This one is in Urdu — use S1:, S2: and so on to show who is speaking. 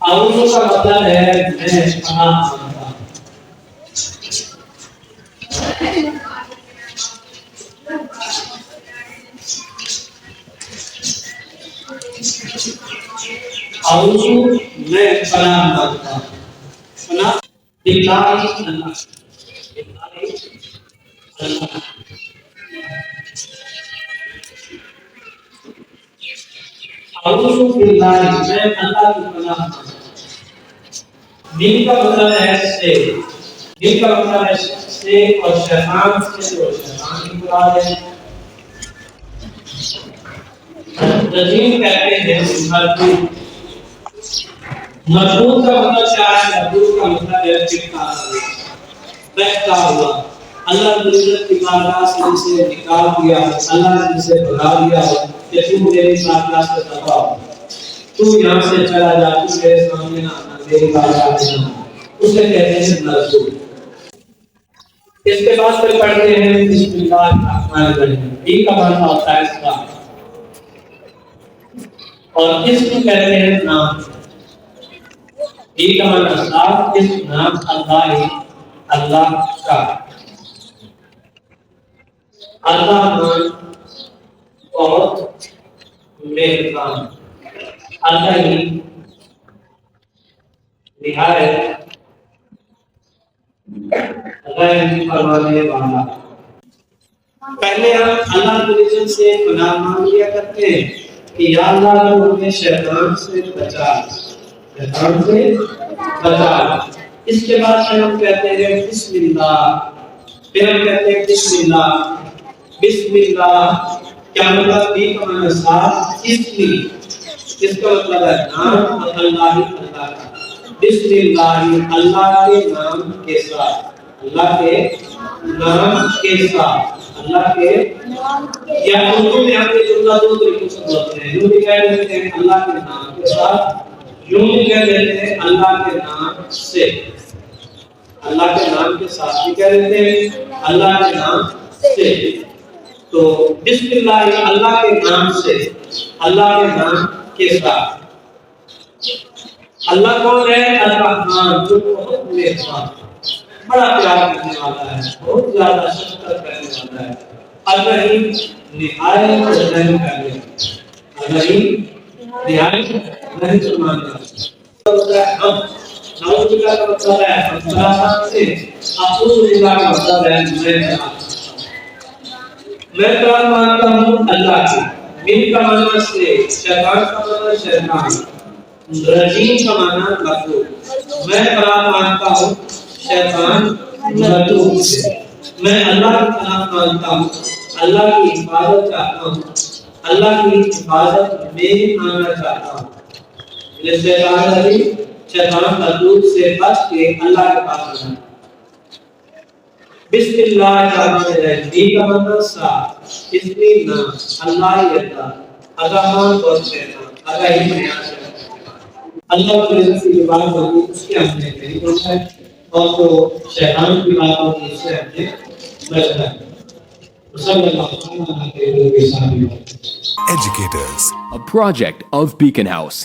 S1: اعوذ کا مطلب ہے میں پناہ مانگتا ہوں. اعوذ میں پناہ مانگتا ہوں. پناہ باللہ اللہ. اعوذ باللہ میں اللہ کی پناہ مانگتا ہوں. دین کا مطلب ہے سے. دین کا مطلب ہے سے اور شیطان سے اور شیطان کی مراد ہے. رجیم کہتے ہیں مردود. مردود کا مطلب کیا ہے؟ مردود کا مطلب ہے بہتا ہوا. اللہ نے عزت کی بارگاہ سے اسے نکال دیا، اللہ نے اسے بھگا دیا کہ تو میری بارگاہ سے دفع ہو، تو یہاں سے چلا جا، تو میرے سامنے نہ آنا، میری بارگاہ میں نہ آنا. اسے کہتے ہیں مردود. اس کے بعد پھر پڑھتے ہیں بسم اللہ الرحمن الرحیم. یہ کا معنی ہوتا ہے اس کا، اور اس کو کہتے ہیں نام. یہ کا معنی صاف اس نام اللہ، اللہ کا. اللہ بہت مہربان، اللہ ہی نہایت رحم فرمانے والا. پہلے ہم اللہ کے سے پناہ مانگ لیا کرتے ہیں کہ یا اللہ تو ہمیں شیطان سے بچا، شیطان سے بچا. اس کے بعد ہم کہتے ہیں بسم اللہ. پھر ہم کہتے ہیں بسم اللہ. بسم اللہ کیا مطلب؟ بھی کا معنی صاف اس کا مطلب ہے نام اور اللہ کا. بسم اللہ اللہ کے نام کے ساتھ، اللہ کے نام کے ساتھ، اللہ کے یا اردو میں ہم یہ جملہ دو طریقوں سے بولتے ہیں. یوں بھی کہہ دیتے ہیں اللہ کے نام کے ساتھ، یوں بھی کہہ دیتے ہیں اللہ کے نام سے. اللہ کے نام کے ساتھ بھی کہہ دیتے ہیں، اللہ کے نام سے. تو بسم اللہ اللہ کے نام سے، اللہ کے نام کے ساتھ. اللہ کون ہے؟ الرحمن، جو بہت مہربان، بڑا پیار کرنے والا ہے، بہت زیادہ شفقت کرنے والا ہے. الرحیم نہایت رحم کرنے والا. الرحیم نہایت رحم فرمانے والا. نعوذ باللہ کا مطلب ہے خلاصہ سے. اعوذ باللہ کا مطلب ہے میں قرآن مانتا ہوں اللہ کی. من کا معنی سے، شیطان کا معنی شیطان، رجیم کا معنی مردود. میں قرآن مانتا ہوں شیطان مردود سے. میں اللہ کی پناہ مانتا ہوں، اللہ کی حفاظت چاہتا ہوں، اللہ کی حفاظت میں آنا چاہتا ہوں. شیطان مردود سے بچ کے اللہ کے پاس آنا. بسم اللہ کا معنی ہے دی کا مطلب صاف، اس میں نام اللہ یتا، الرحمن اور شیطان، اللہ ہی بیان ہے. اللہ کی رضا کی بات ہوگی اس کے ہم نے نہیں پوچھا ہے، اور تو شیطان کی بات ہوگی اس سے ہم نے بچنا ہے. صلی اللہ علیہ وسلم.
S2: Educators, a project of Beacon House.